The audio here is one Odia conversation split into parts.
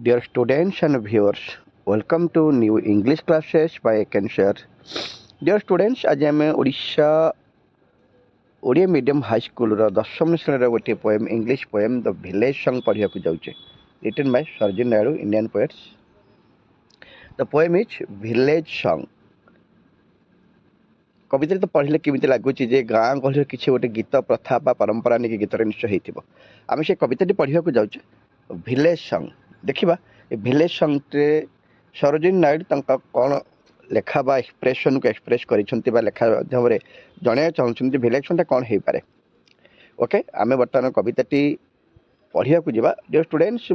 Dear students and viewers, welcome to new English classes by Kensher. Dear students, आज आम Odisha Odia medium high school दशम श्रेणी गोटे poem English poem the village song पढ़ा जाऊे written by Sarojini Naidu Indian poets. The poem is village song. कविता तो पढ़ले केमी लगुच गाँ गहली किसी गोटे गीत प्रथा परंपरा नहीं गीत निश्चय हो आम से कविता पढ़ा जाऊे विलेज सॉन्ग. देखा विलेज सॉन्ग सरोजिनी नायडू कौन लेखा बा एक्सप्रेशन को एक्सप्रेस कर लेखा माध्यम जन चाहते विलेज सॉन्ग कौन हो पारे. ओके आम बर्तमान कविताटी पढ़ा जा. डियर स्टूडेंट्स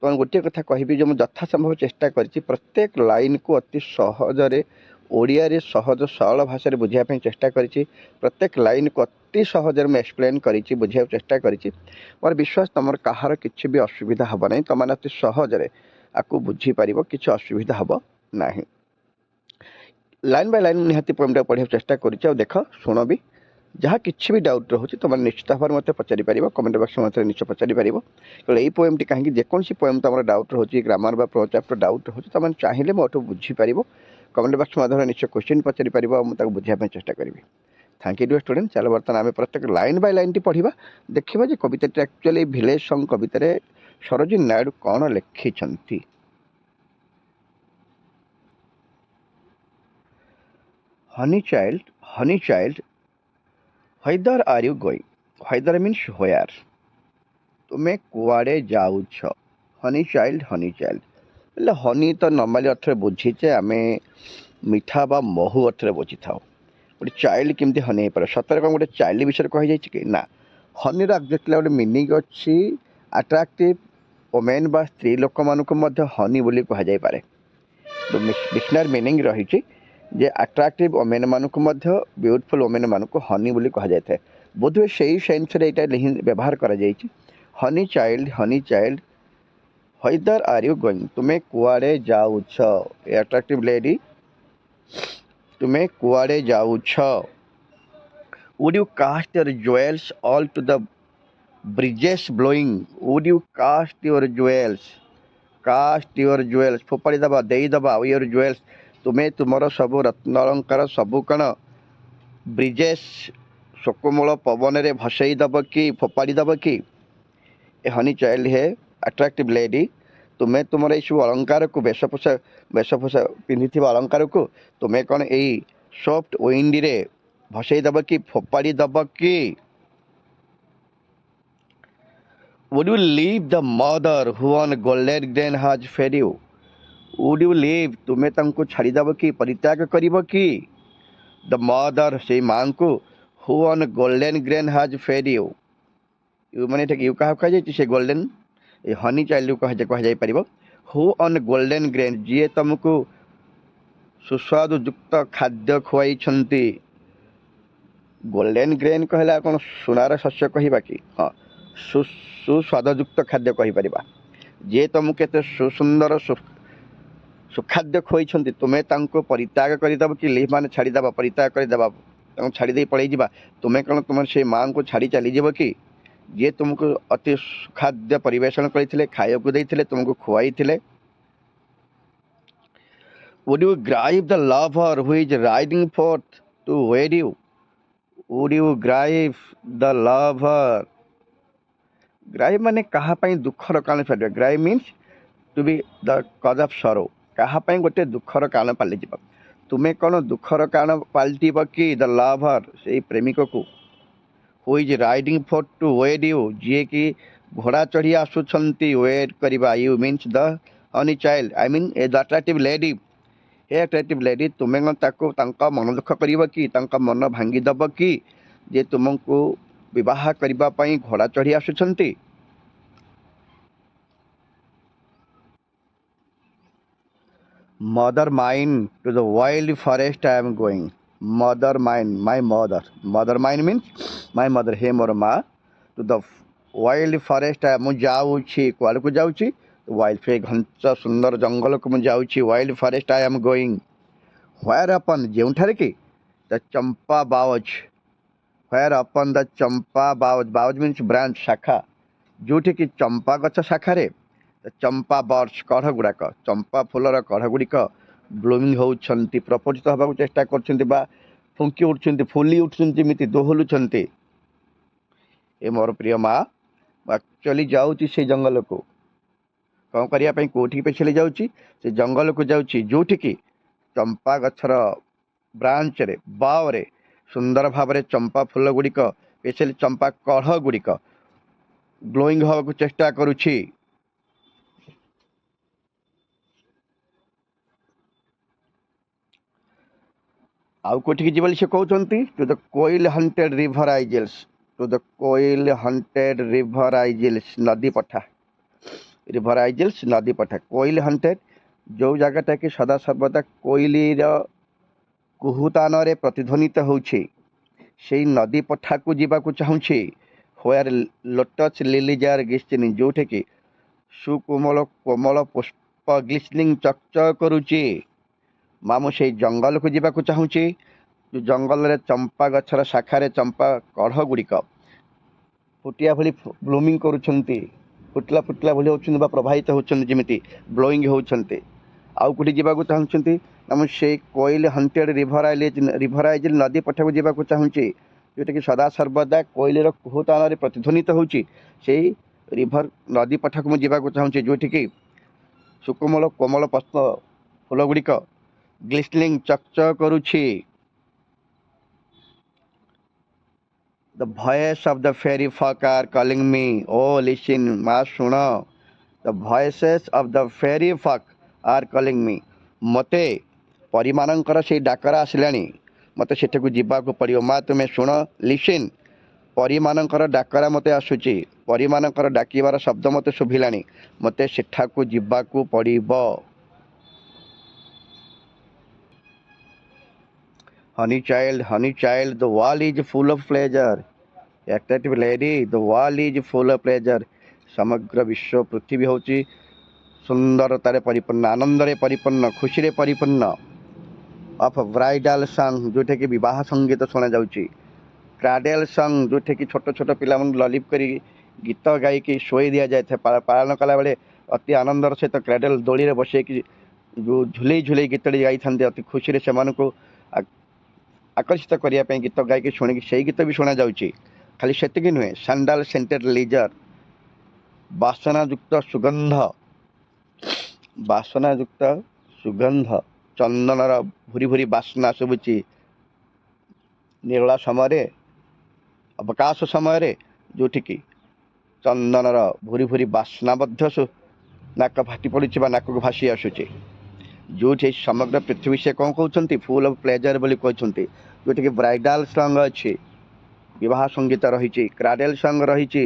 तुम गोटे कथा कहबी जो मुझे यथासंभव चेष्टा करी प्रत्येक लाइन को अति सहजरे ओडिया रे सहज सरल भाषा बुझाई चेष्टा करी. प्रत्येक लाइन को अति सहजरे मुझे एक्सप्लेन करी बुझा चेष्टा करी. मोर विश्वास तुम कहार किसी भी असुविधा हम ना. तुम अति सहजरे आपको बुझीपार किसी असुविधा हम ना. लाइन बाय लाइन निहाती पोएमटा पढ़ा चेष्टा कर देख शुण भी जहाँ किसी भी डाउट रोचे तुम निश्चित भाव में मत पचारि पार. कमेंट बक्स में निश्चय पचारि पार. यही पोएमटी कहीं जेकोसी पोएम तुम डाउट रोचे ग्रामर बा प्रो चैप्टर डाउट रोचे तुम चाहिए मोटू बुझीपार. कमेंट बक्स माध्यम निश्चय क्वेश्चन पचारि पार मुझे बुझाई चेष्टा करी. Thank you dear student. चलो बर्तमान आम प्रत्येक लाइन बाय लाइन टी पढ़ा देखा कविता एक्चुअली विलेज सॉन्ग कवितार सरोजिनी नायडू कौन लिखिं. Honey child whither are you going? Whither means where. तुम्हें कुआड़े जाऊछ. हनी चाइल्ड बोले हनी तो नॉर्मली अर्थ बुझीचे आम मिठा बा महू अर्थ बुझी था. गोटे चाइल्ड केमती हनी पारे सतरे कौन गोटे चाइल्ड विषय कही कि ना. हनीर एक्जाक्टली गोटे मिनिंग अच्छी अट्राक्टिव वोमेन बा स्त्री लोक मानक हनी बोली कहुई पारे. डिक्शनरी मिनिंग रही जे अट्राक्टिव वोमेन मानक ब्यूटीफुल वोमेन मानक हनी बोली कहुए. बोधे से ही सेन्स व्यवहार कर honey child whither are you going. तुम्हें कुआड़े जाऊछ. अट्राक्टिव लेडी तुम्हें कुआड़े जाऊछ. Would you cast your jewels all to the breezes blowing. Would you cast your jewels फोपाड़ी दबा देदबा योर ज्वेल्स. तुम्हें तुमर सब रत्न अलंकार सबू कण ब्रिजेस शोकमूल पवन रे भसई दब कि फोपाड़ी दब कि. ए हनी चाइल्ड है अट्राक्टिव लेडी. तुम्हें तुम ये सब अलंकार को वेशभूषा पिंधि अलंकार को तुम्हें कौन यही सॉफ्ट विंड रे भसई दब कि फोपाड़ी दब कि. Would you leave the mother who on golden grain has fed you? Would you leave तुम्हें तमको छाड़ीदेव कि परित्याग करिब कि. द मदर से माँ को हु ऑन गोल्डन ग्रेन हाज फेड यू. यू मैंने यू क्या कह से गोल्डन हनी चाइल्ड को कह हु ऑन गोल्डन ग्रेन जी तुमको सुस्वादुयुक्त खाद्य खुआई. गोल्डन ग्रेन कहला कौन सोनार शस्य कहवा कि हाँ सुस्वादुयुक्त खाद्य कहीपर. जी तुमको केते सुसुंदर सुखाद्य खुई तुम्हें परित्याग करदेव कि लिव मान छाड़ीदेव परित्याग करदेव छाड़ी पलि जा. तुम्हें कौन तुम से माँ को छाड़ी चलीज कि जी तुमको अति सुखाद्य परिवेशन करते खाया देते तुमको खुआई. Would you grab the lover who is riding forth to wed you? Would you grab the lover? ग्राइव माने कहापाई दुखर कारण पालिबा. Grieve means to be the cause of sorrow. कहापाई गोटे दुखर कारण पाली जा. तुम्हें कौन दुखर कारण पाल्टिब कि द लवर से प्रेमिक को. Who is riding for to wed you जी कि घोड़ा चढ़ी आसुछंती वेड करबा. You means the honey child I mean a the attractive lady. हे अट्रैक्टिव लेडी तुम्हें कौन मन दुख कर कि मन भांगीदेव कि जे तुमको विवाह करने घोड़ा चढ़ी आसुछंती. Mother mine to the wild forest I am going. Mother mine my mother mine means my mother हे मोर माँ. टू द वाइल्ड फॉरेस्ट मुझे जाऊँगी कुआड़ को जाऊँगी. वाइल्ड फे घंच सुंदर जंगल को मुझे जाऊँगी. Wild forest I am going. Where upon जोठारे कि the champa boughs. Where upon the champa boughs. Boughs means branch शाखा. जोठी कि चंपा गछ शाखारे ଚମ୍ପା ବର୍ଡସ୍ କଢ଼ ଗୁଡ଼ାକ, ଚମ୍ପା ଫୁଲର କଢ଼ ଗୁଡ଼ିକ ବ୍ଲୁମିଂ ହେଉଛନ୍ତି, ପ୍ରପୋଜିତ ହେବାକୁ ଚେଷ୍ଟା କରୁଛନ୍ତି ବା ଫୁଙ୍କି ଉଠୁଛନ୍ତି, ଫୁଲି ଉଠୁଛନ୍ତି, ଯେମିତି ଦୋହଲୁଛନ୍ତି। ଏ ମୋର ପ୍ରିୟ ମା ଆକ୍ଚୁଆଲି ଯାଉଛି ସେଇ ଜଙ୍ଗଲକୁ। କ'ଣ କରିବା ପାଇଁ? କେଉଁଠିକି ପେଛିଲେ ଯାଉଛି? ସେ ଜଙ୍ଗଲକୁ ଯାଉଛି ଯେଉଁଠିକି ଚମ୍ପା ଗଛର ବ୍ରାଞ୍ଚରେ, ବାଓରେ ସୁନ୍ଦର ଭାବରେ ଚମ୍ପା ଫୁଲ ଗୁଡ଼ିକ, ସ୍ପେଶାଲି ଚମ୍ପା କଢ଼ ଗୁଡ଼ିକ ଗ୍ଲୋଇଂ ହେବାକୁ ଚେଷ୍ଟା କରୁଛି। ଆଉ କୋଉଠିକି ଯିବ ବୋଲି ସେ କହୁଛନ୍ତି? To the koel haunted river isles, to the koel haunted river isles, ନଦୀ ପଠା, ରିଭର ଆଇଜେଲ୍ସ ନଦୀ ପଠା। କୋଇଲ ହଣ୍ଟେଡ୍ ଯେଉଁ ଜାଗାଟା କି ସଦାସର୍ବଦା କୋଇଲିର କୁହୁତାନରେ ପ୍ରତିଧ୍ୱନିତ ହେଉଛି, ସେଇ ନଦୀ ପଠାକୁ ଯିବାକୁ ଚାହୁଁଛି। ହୋୟାର ଲୋଟସ୍ ଲିଲିଜ୍ ଆର୍ ଗ୍ଲିଷ୍ଟନିଂ, ଯେଉଁଠିକି ସୁକୋମଳ କୋମଳ ପୁଷ୍ପ ଗ୍ଲିଷ୍ଟନିଂ ଚକଚକ କରୁଛି। ମା ମୁଁ ସେଇ ଜଙ୍ଗଲକୁ ଯିବାକୁ ଚାହୁଁଛି। ଜଙ୍ଗଲରେ ଚମ୍ପା ଗଛର ଶାଖାରେ ଚମ୍ପା କଢ଼ ଗୁଡ଼ିକ ଫୁଟିଆ ଭଳି ବ୍ଲୁମିଂ କରୁଛନ୍ତି, ଫୁଟିଲା ଫୁଟିଲା ଭଳି ହେଉଛନ୍ତି ବା ପ୍ରବାହିତ ହେଉଛନ୍ତି, ଯେମିତି ବ୍ଲୋଇଂ ହେଉଛନ୍ତି। ଆଉ କେଉଁଠି ଯିବାକୁ ଚାହୁଁଛନ୍ତି? ନା ମୁଁ ସେଇ କୋଇଲ ହଣ୍ଟେଡ୍ ରିଭର ଆଇଜେଲ୍ ନଦୀ ପଠାକୁ ଯିବାକୁ ଚାହୁଁଛି, ଯେଉଁଟାକି ସଦାସର୍ବଦା କୋଇଲିର କୁହୁତାନରେ ପ୍ରତିଧ୍ୱନିତ ହେଉଛି। ସେଇ ରିଭର ନଦୀ ପଠାକୁ ମୁଁ ଯିବାକୁ ଚାହୁଁଛି, ଯେଉଁଠିକି ସୁକୋମଳ କୋମଳ ପୁଷ୍ପ ଫୁଲ ଗୁଡ଼ିକ ଗ୍ଲିଷ୍ଟନିଂ ଚକଚକ କରୁଛି। The voice of the fairy folk are calling me. Oh listen, ମା ଶୁଣ। The voices of the fairy folk are calling me. ମୋତେ ପରୀମାନଙ୍କର ସେଇ ଡାକରା ଆସିଲାଣି, ମୋତେ ସେଠାକୁ ଯିବାକୁ ପଡ଼ିବ। ମା ତୁମେ ଶୁଣ, ଲିସିନ୍, ପରୀମାନଙ୍କର ଡାକରା ମୋତେ ଆସୁଛି, ପରୀମାନଙ୍କର ଡାକିବାର ଶବ୍ଦ ମୋତେ ଶୁଭିଲାଣି, ମୋତେ ସେଠାକୁ ଯିବାକୁ ପଡ଼ିବ। Honey child, the world is full of pleasure. Attractive lady, the world is full of pleasure. ସମଗ୍ର ବିଶ୍ୱ ପୃଥିବୀ ହେଉଛି ସୁନ୍ଦରତାରେ ପରିପୂର୍ଣ୍ଣ, ଆନନ୍ଦରେ ପରିପୂର୍ଣ୍ଣ, ଖୁସିରେ ପରିପୂର୍ଣ୍ଣ। ଅଫ୍ ବ୍ରାଇଡାଲ ସଙ୍ଗ, ଯେଉଁଟାକି ବିବାହ ସଙ୍ଗୀତ ଶୁଣାଯାଉଛି। କ୍ରାଡେଲ ସଙ୍ଗ, ଯେଉଁଟାକି ଛୋଟ ଛୋଟ ପିଲାମାନଙ୍କୁ ଲଲିପ୍ କରି ଗୀତ ଗାଇକି ଶୋଇ ଦିଆଯାଇଥାଏ। ପାଳନ କଲାବେଳେ ଅତି ଆନନ୍ଦର ସହିତ କ୍ରାଡେଲ ଦୋଳିରେ ବସେଇକି ଯେଉଁ ଝୁଲେଇ ଝୁଲେଇ ଗୀତଟି ଗାଇଥାନ୍ତି, ଅତି ଖୁସିରେ ସେମାନଙ୍କୁ ଆକର୍ଷିତ କରିବା ପାଇଁ ଗୀତ ଗାଇକି ଶୁଣିକି ସେଇ ଗୀତ ବି ଶୁଣାଯାଉଛି। ଖାଲି ସେତିକି ନୁହେଁ, ସାଣ୍ଡାଲ ସେଣ୍ଟେଡ୍ ଲିଜର, ବାସନାଯୁକ୍ତ ସୁଗନ୍ଧ, ବାସନାଯୁକ୍ତ ସୁଗନ୍ଧ, ଚନ୍ଦନର ଭୁରି ଭୁରି ବାସ୍ନା ଶୁଭୁଛି। ନିରୋଳା ସମୟରେ, ଅବକାଶ ସମୟରେ, ଯେଉଁଠିକି ଚନ୍ଦନର ଭୁରି ଭୁରି ବାସ୍ନା ମଧ୍ୟ ନାକ ଫାଟି ପଡ଼ୁଛି ବା ନାକକୁ ଭାସି ଆସୁଛି। ଯେଉଁଠି ସମଗ୍ର ପୃଥିବୀ ସେ କ'ଣ କହୁଛନ୍ତି? ଫୁଲ୍ ଅଫ୍ ପ୍ଲେଜର ବୋଲି କହିଛନ୍ତି। ଯେଉଁଠିକି ବ୍ରାଇଡାଲ ସଙ୍ଗ ଅଛି, ବିବାହ ସଙ୍ଗୀତ ରହିଛି, କ୍ରାଡେଲ ସଙ୍ଗ ରହିଛି।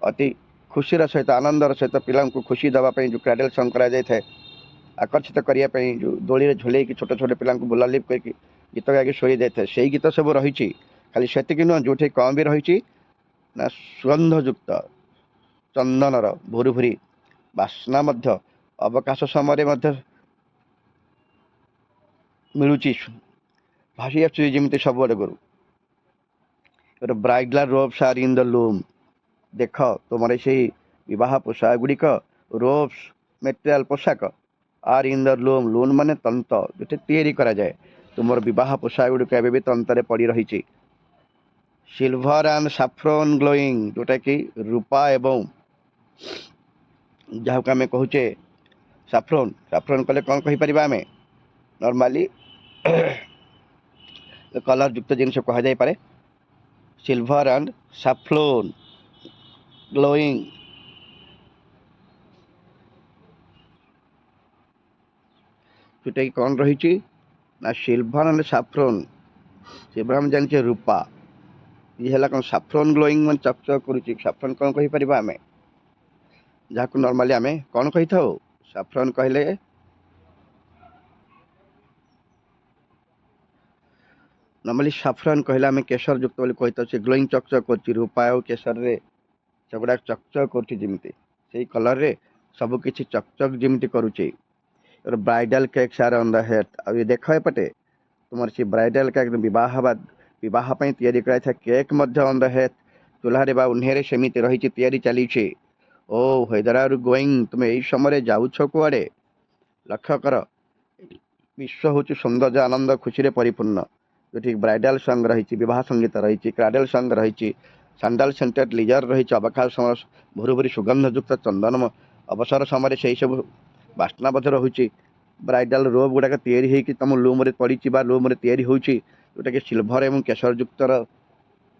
ଅତି ଖୁସିର ସହିତ, ଆନନ୍ଦର ସହିତ ପିଲାଙ୍କୁ ଖୁସି ଦେବା ପାଇଁ ଯେଉଁ କ୍ରାଡେଲ ସଙ୍ଗ କରାଯାଇଥାଏ, ଆକର୍ଷିତ କରିବା ପାଇଁ ଯେଉଁ ଦୋଳିରେ ଝୁଲେଇକି ଛୋଟ ଛୋଟ ପିଲାଙ୍କୁ ବୁଲାଲିପ୍ କରିକି ଗୀତ ଗାଇକି ଶୋଇ ଯାଇଥାଏ, ସେଇ ଗୀତ ସବୁ ରହିଛି। ଖାଲି ସେତିକି ନୁହଁ, ଯେଉଁଠି କ'ଣ ବି ରହିଛି ନା ସୁଗନ୍ଧଯୁକ୍ତ ଚନ୍ଦନର ଭୁରି ଭୁରି ବାସ୍ନା ମଧ୍ୟ ଅବକାଶ ସମୟରେ ମଧ୍ୟ ମିଳୁଛି, ଭାସି ଆସୁଛି ଯେମିତି ସବୁଆଡ଼କୁ। Bridal robes are in the loom. ଦେଖ ତୁମର ସେଇ ବିବାହ ପୋଷାକ ଗୁଡ଼ିକ, ରୋବ୍ସ ମେଟେରିଆଲ ପୋଷାକ, are in the loom, loom ମାନେ ତନ୍ତ, ଯେଉଁଠି ତିଆରି କରାଯାଏ। ତୁମର ବିବାହ ପୋଷାକ ଗୁଡ଼ିକ ଏବେ ବି ତନ୍ତରେ ପଡ଼ି ରହିଛି। ସିଲଭର ଆଣ୍ଡ ସାଫ୍ରନ୍ ଗ୍ଲୋଇଂ, ଯେଉଁଟାକି ରୂପା ଏବଂ ଯାହାକୁ ଆମେ କହୁଛେ ସାଫ୍ରନ୍। ସାଫ୍ରନ୍ କଲେ କ'ଣ କହିପାରିବା ଆମେ? ନର୍ମାଲି କଲର୍ ଯୁକ୍ତ ଜିନିଷ କୁହାଯାଇପାରେ। Silver and saffron glowing. ଯେଉଁଟାକି କ'ଣ ରହିଛି ନା ସିଲଭର ଆଣ୍ଡ ସାଫ୍ରନ୍। ସିଲଭର ଆମେ ଜାଣିଛେ ରୂପା, ଇଏ ହେଲା କ'ଣ? ସାଫ୍ରନ୍ ଗ୍ଲୋଇଂ ମାନେ ଚକଚକ କରୁଛି। ସାଫ୍ରନ୍ କ'ଣ କହିପାରିବା ଆମେ? ଯାହାକୁ ନର୍ମାଲି ଆମେ କ'ଣ କହିଥାଉ? ସାଫ୍ରନ୍ କହିଲେ ନର୍ମାଲି ସାଫ୍ରନ୍ କହିଲେ ଆମେ କେଶର ଯୁକ୍ତ ବୋଲି କହିଥାଉ। ସେ ଗ୍ଲୋଇଂ ଚକଚକ କରୁଛି, ରୂପା ଆଉ କେଶରରେ ସେଗୁଡ଼ାକ ଚକଚକ କରୁଛି, ଯେମିତି ସେଇ କଲର୍ରେ ସବୁକିଛି ଚକଚକ ଯେମିତି କରୁଛି। Bridal cakes R on the head. ଆଉ ଏ ଦେଖ ଏପଟେ ତୁମର ସେ ବ୍ରାଇଡାଲ କେକ୍, ବିବାହ ପାଇଁ ତିଆରି କରାଯାଇଥିବା କେକ୍ ମଧ୍ୟ ଅନ୍ ଦ ହେଡ୍, ଚୁଲାରେ ବା ଉହ୍ନେରେ ସେମିତି ରହିଛି, ତିଆରି ଚାଲିଛି। ଓ ହ୍ୱେଦର ଆର୍ ଗୋଇଂ, ତୁମେ ଏଇ ସମୟରେ ଯାଉଛ କୁଆଡ଼େ? ଲକ୍ଷ୍ୟ କର, ବିଶ୍ୱ ହେଉଛି ସୌନ୍ଦର୍ଯ୍ୟ ଆନନ୍ଦ ଖୁସିରେ ପରିପୂର୍ଣ୍ଣ, ଯେଉଁଠି ବ୍ରାଇଡାଲ ସଙ୍ଗ ରହିଛି, ବିବାହ ସଙ୍ଗୀତ ରହିଛି, କ୍ରାଡେଲ ସଙ୍ଗ ରହିଛି, ସାଣ୍ଡାଲ ସେଣ୍ଟେଡ ଲିଜର ରହିଛି, ଅବକାଶ ସମୟ ଭୁରୁ ଭୁରି ସୁଗନ୍ଧଯୁକ୍ତ ଚନ୍ଦନ ଅବସର ସମୟରେ ସେହି ସବୁ ବାସ୍ନା ମଧ୍ୟ ରହୁଛି। ବ୍ରାଇଡାଲ ରୋବ୍ ଗୁଡ଼ାକ ତିଆରି ହେଇକି ତୁମ ଲୁମ୍ରେ ପଡ଼ିଛି ବା ଲୁମ୍ରେ ତିଆରି ହେଉଛି, ଯେଉଁଟାକି ସିଲଭର ଏବଂ କେଶର ଯୁକ୍ତର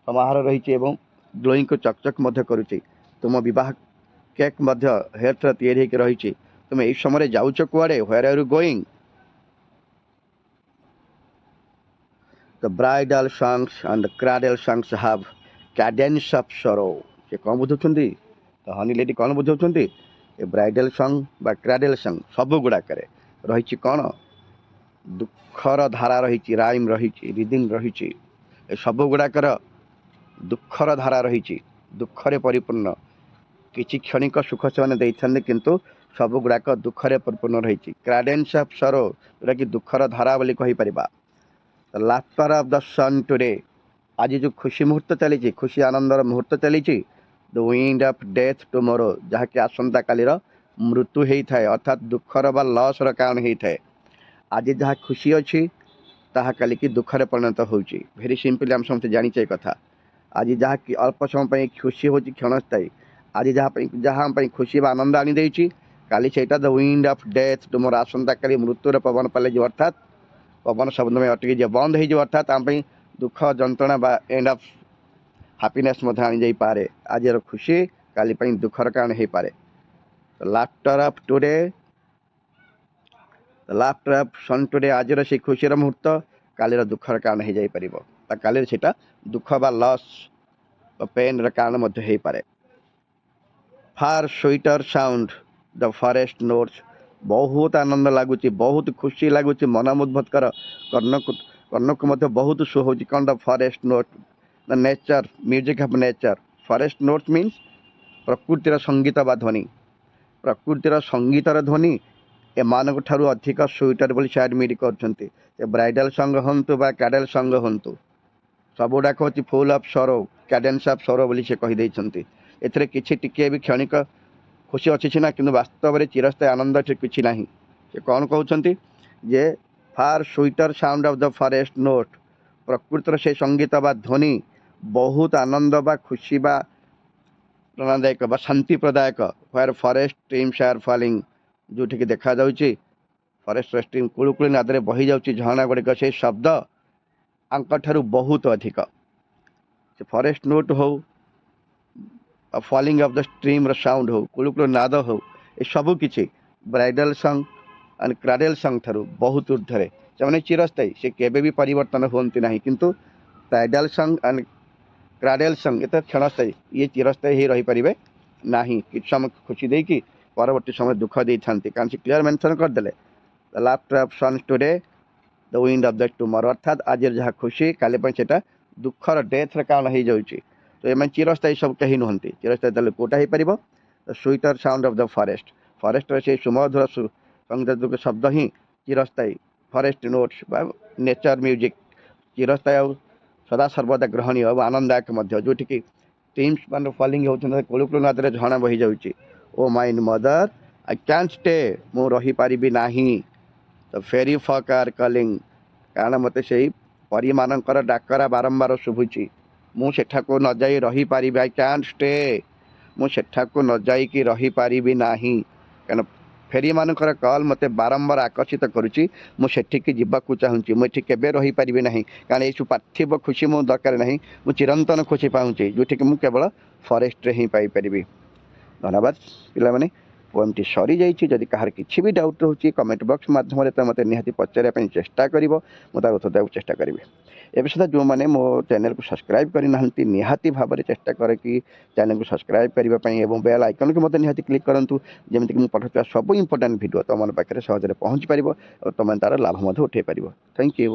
ସମାହାର ରହିଛି ଏବଂ ଗ୍ଲୋଇଂକୁ ଚକଚକ୍ ମଧ୍ୟ କରୁଛି। ତୁମ ବିବାହ କେକ୍ ମଧ୍ୟ ହେର୍ଥର ତିଆରି ହେଇକି ରହିଛି। ତୁମେ ଏଇ ସମୟରେ ଯାଉଛ କୁଆଡ଼େ? Where are you going? The bridal songs and the cradle songs have cadence of sorrow. ସେ କ'ଣ ବୁଝଉଛନ୍ତି? ତ ହନି ଲେଡି କ'ଣ ବୁଝଉଛନ୍ତି? ଏ ବ୍ରାଇଡାଲ ସଙ୍ଗ ବା କ୍ରାଡେଲ ସଙ୍ଗ ସବୁ ଗୁଡ଼ାକରେ ରହିଛି କ'ଣ? ଦୁଃଖର ଧାରା ରହିଛି, ରାଇମ୍ ରହିଛି, ରିଦିମ୍ ରହିଛି। ଏ ସବୁ ଗୁଡ଼ାକର ଦୁଃଖର ଧାରା ରହିଛି, ଦୁଃଖରେ ପରିପୂର୍ଣ୍ଣ। କିଛି କ୍ଷଣିକ ସୁଖ ସେମାନେ ଦେଇଥାନ୍ତି, କିନ୍ତୁ ସବୁ ଗୁଡ଼ାକ ଦୁଃଖରେ ପରିପୂର୍ଣ୍ଣ ରହିଛି। କ୍ରାଡେନ୍ସ ଅଫ୍ ସରୋ, ଯେଉଁଟାକି ଦୁଃଖର ଧାରା ବୋଲି କହିପାରିବା। Laughter of the sun today, ଆଜି ଯେଉଁ ଖୁସି ମୁହୂର୍ତ୍ତ ଚାଲିଛି, ଖୁସି ଆନନ୍ଦର ମୁହୂର୍ତ୍ତ ଚାଲିଛି। The wind of death tomorrow, ଯାହାକି ଆସନ୍ତାକାଲିର ମୃତ୍ୟୁ ହେଇଥାଏ, ଅର୍ଥାତ୍ ଦୁଃଖର ବା ଲସ୍ର କାରଣ ହେଇଥାଏ। ଆଜି ଯାହା ଖୁସି ଅଛି ତାହା କାଲିକି ଦୁଃଖରେ ପରିଣତ ହେଉଛି। ଭେରି ସିମ୍ପଲି ଆମେ ସମସ୍ତେ ଜାଣିଛେ ଏ କଥା। ଆଜି ଯାହା ଅଳ୍ପ ସମୟ ପାଇଁ ଖୁସି ହେଉଛି କ୍ଷଣସ୍ଥାୟୀ, ଆଜି ଯାହା ଆମ ପାଇଁ ଖୁସି ବା ଆନନ୍ଦ ଆଣିଦେଇଛି, କାଲି ସେଇଟା ଦ ୱିଣ୍ଡ ଅଫ୍ ଡେଥ୍ ଟୁମୋରୋ, ଆସନ୍ତାକାଲି ମୃତ୍ୟୁର ପବନ ପାଲଟିଯିବ, ଅର୍ଥାତ୍ ପବନ ଶବ୍ଦ ପାଇଁ ଅଟକି ଯିବ, ବନ୍ଦ ହେଇଯିବ, ଅର୍ଥାତ୍ ଆମ ପାଇଁ ଦୁଃଖ ଯନ୍ତ୍ରଣା ବା ଏଣ୍ଡ ଅଫ୍ ହାପିନେସ୍ ମଧ୍ୟ ଆଣିଯାଇପାରେ। ଆଜିର ଖୁସି କାଲି ପାଇଁ ଦୁଃଖର କାରଣ ହେଇପାରେ। Laughter of today, laughter of sun today, ଆଜିର ସେଇ ଖୁସିର ମୁହୂର୍ତ୍ତ କାଲିର ଦୁଃଖର କାରଣ ହେଇଯାଇପାରିବ, ବା କାଲିର ସେଇଟା ଦୁଃଖ ବା ଲସ୍ ବା ପେନ୍ର କାରଣ ମଧ୍ୟ ହେଇପାରେ। ଫାର୍ ସୁଇଟର ସାଉଣ୍ଡ ଦ ଫରେଷ୍ଟ ନୋଟ୍ସ, ବହୁତ ଆନନ୍ଦ ଲାଗୁଛି, ବହୁତ ଖୁସି ଲାଗୁଛି, ମନମୁଗ୍ଧକର, କର୍ଣ୍ଣକୁ ମଧ୍ୟ ବହୁତ ସୁହାଉଛି। କ'ଣ? The forest note, the nature music of nature. Forest notes means ପ୍ରକୃତିର ସଙ୍ଗୀତ ବା ଧ୍ୱନି, ପ୍ରକୃତିର ସଙ୍ଗୀତର ଧ୍ୱନି ଏମାନଙ୍କ ଠାରୁ ଅଧିକ ସୁଇଟର ବୋଲି ସେ ଆଡମିଟ୍ କରୁଛନ୍ତି। ସେ ବ୍ରାଇଡାଲ ସଙ୍ଗ ହୁଅନ୍ତୁ ବା କ୍ୟାଡେଲ ସଙ୍ଗ ହୁଅନ୍ତୁ, ସବୁଗୁଡ଼ାକ ହେଉଛି ଫୁଲ୍ ଅଫ୍ ସରୋ, କ୍ୟାଡେନ୍ସ ଅଫ୍ ସରୋ ବୋଲି ସେ କହିଦେଇଛନ୍ତି। ଏଥିରେ କିଛି ଟିକିଏ ବି କ୍ଷଣିକ ଖୁସି ଅଛି ସିନା, କିନ୍ତୁ ବାସ୍ତବରେ ଚିରସ୍ଥାୟୀ ଆନନ୍ଦ ଏଠି କିଛି ନାହିଁ। ସେ କ'ଣ କହୁଛନ୍ତି? ଯେ far sweeter sound of the forest note, ପ୍ରକୃତିର ସେ ସଙ୍ଗୀତ ବା ଧ୍ୱନି ବହୁତ ଆନନ୍ଦ ବା ଖୁସି ବା ପ୍ରେରଣାଦାୟକ ବା ଶାନ୍ତି ପ୍ରଦାୟକ। Where forest streams are falling, ଯେଉଁଠିକି ଦେଖାଯାଉଛି ଫରେଷ୍ଟର ଷ୍ଟ୍ରିମ୍ କୁଳୁକୁଳି ନାଦରେ ବହିଯାଉଛି ଝରଣା ଗୁଡ଼ିକ, ସେଇ ଶବ୍ଦ ଆଙ୍କଠାରୁ ବହୁତ ଅଧିକ। ସେ ଫରେଷ୍ଟ ନୋଟ୍ ହଉ, ଫଲିଂ ଅଫ୍ ଦ ଷ୍ଟ୍ରିମ୍ର ସାଉଣ୍ଡ ହଉ, କୁଳୁକୁଳୁ ନାଦ ହଉ, ଏସବୁ କିଛି ବ୍ରାଇଡାଲ ସଙ୍ଗ ଆଣ୍ଡ କ୍ରାଡେଲ ସଙ୍ଗ ଠାରୁ ବହୁତ ଉର୍ଦ୍ଧ୍ୱରେ। ସେମାନେ ଚିରସ୍ଥାୟୀ, ସେ କେବେ ବି ପରିବର୍ତ୍ତନ ହୁଅନ୍ତି ନାହିଁ, କିନ୍ତୁ ବ୍ରାଇଡାଲ ସଙ୍ଗ ଆଣ୍ଡ କ୍ରାଡେଲ ସଙ୍ଗ ଏତେ କ୍ଷଣସ୍ଥାୟୀ, ଇଏ ଚିରସ୍ଥାୟୀ ହେଇ ରହିପାରିବେ ନାହିଁ। କିଛି ସମୟ ଖୁସି ଦେଇକି ପରବର୍ତ୍ତୀ ସମୟ ଦୁଃଖ ଦେଇଥାନ୍ତି, କାରଣ ସେ କ୍ଲିୟର ମେନସନ୍ କରିଦେଲେ। The laughter of sons today, the wind of the tomorrow, ଅର୍ଥାତ୍ ଆଜିର ଯାହା ଖୁସି କାଲି ପାଇଁ ସେଇଟା ଦୁଃଖର ଡେଥର କାରଣ ହେଇଯାଉଛି। ତ ଏମାନେ ଚିରସ୍ଥାୟୀ ସବୁ କେହି ନୁହନ୍ତି। ଚିରସ୍ଥାୟୀ ତାହେଲେ କେଉଁଟା ହେଇପାରିବ? The sweeter sound of the forest, ଫରେଷ୍ଟର ସେଇ ସୁମଧୁର ସଙ୍ଗୀତ ଶବ୍ଦ ହିଁ ଚିରସ୍ଥାୟୀ। ଫରେଷ୍ଟ ନୋଟ୍ସ ବା ନେଚର ମ୍ୟୁଜିକ୍ ଚିରସ୍ଥାୟୀ ଆଉ ସଦାସର୍ବଦା ଗ୍ରହଣୀୟ ଆଉ ଆନନ୍ଦଦାୟକ ମଧ୍ୟ, ଯେଉଁଠିକି ଷ୍ଟ୍ରିମ୍ସ ମାନେ ଫଲିଂ ହେଉଛନ୍ତି, କୁଳୁକୁଳୁ ନାଦରେ ଝରଣା ବହିଯାଉଛି। ଓ mine mother I can't stay, ମୁଁ ରହିପାରିବି ନାହିଁ। ଦ ଫେରି ଫକ୍ ଆର୍ କଲିଂ, କାରଣ ମୋତେ ସେଇ ପରୀମାନଙ୍କର ଡାକରା ବାରମ୍ବାର ଶୁଭୁଛି। ମୁଁ ସେଠାକୁ ନ ଯାଇ ରହିପାରିବି, ଆଇ କ୍ୟାନ୍ଟ ଷ୍ଟେ, ମୁଁ ସେଠାକୁ ନ ଯାଇକି ରହିପାରିବି ନାହିଁ। କାରଣ ଫେରିମାନଙ୍କର କଲ୍ ମୋତେ ବାରମ୍ବାର ଆକର୍ଷିତ କରୁଛି, ମୁଁ ସେଠିକି ଯିବାକୁ ଚାହୁଁଛି। ମୁଁ ଏଠି କେବେ ରହିପାରିବି ନାହିଁ, କାରଣ ଏଇସବୁ ପାର୍ଥିବ ଖୁସି ମୁଁ ଦରକାର ନାହିଁ। ମୁଁ ଚିରନ୍ତନ ଖୁସି ପାଉଛି, ଯେଉଁଠିକି ମୁଁ କେବଳ ଫରେଷ୍ଟରେ ହିଁ ପାଇପାରିବି। ଧନ୍ୟବାଦ ପିଲାମାନେ, ପୋଏମ୍ଟି ସରିଯାଇଛି। ଯଦି କାହାର କିଛି ବି ଡାଉଟ୍ ରହୁଛି କମେଣ୍ଟ ବକ୍ସ ମାଧ୍ୟମରେ ତ ମୋତେ ନିହାତି ପଚାରିବା ପାଇଁ ଚେଷ୍ଟା କରିବ, ମୁଁ ତାର ଉତ୍ତର ଦେବାକୁ ଚେଷ୍ଟା କରିବି। ଏବେ ସୁଦ୍ଧା ଯେଉଁମାନେ ମୋ ଚ୍ୟାନେଲକୁ ସବସ୍କ୍ରାଇବ୍ କରିନାହାନ୍ତି, ନିହାତି ଭାବରେ ଚେଷ୍ଟା କରେ କି ଚ୍ୟାନେଲକୁ ସବସ୍କ୍ରାଇବ୍ କରିବା ପାଇଁ ଏବଂ ବେଲ୍ ଆଇକନ୍କୁ ମଧ୍ୟ ନିହାତି କ୍ଲିକ୍ କରନ୍ତୁ, ଯେମିତିକି ମୁଁ ପଠାଉଥିବା ସବୁ ଇମ୍ପୋର୍ଟାଣ୍ଟ ଭିଡ଼ିଓ ତୁମ ପାଖରେ ସହଜରେ ପହଞ୍ଚି ପାରିବ ଆଉ ତୁମେ ତାର ଲାଭ ମଧ୍ୟ ଉଠାଇ ପାରିବ। Thank you.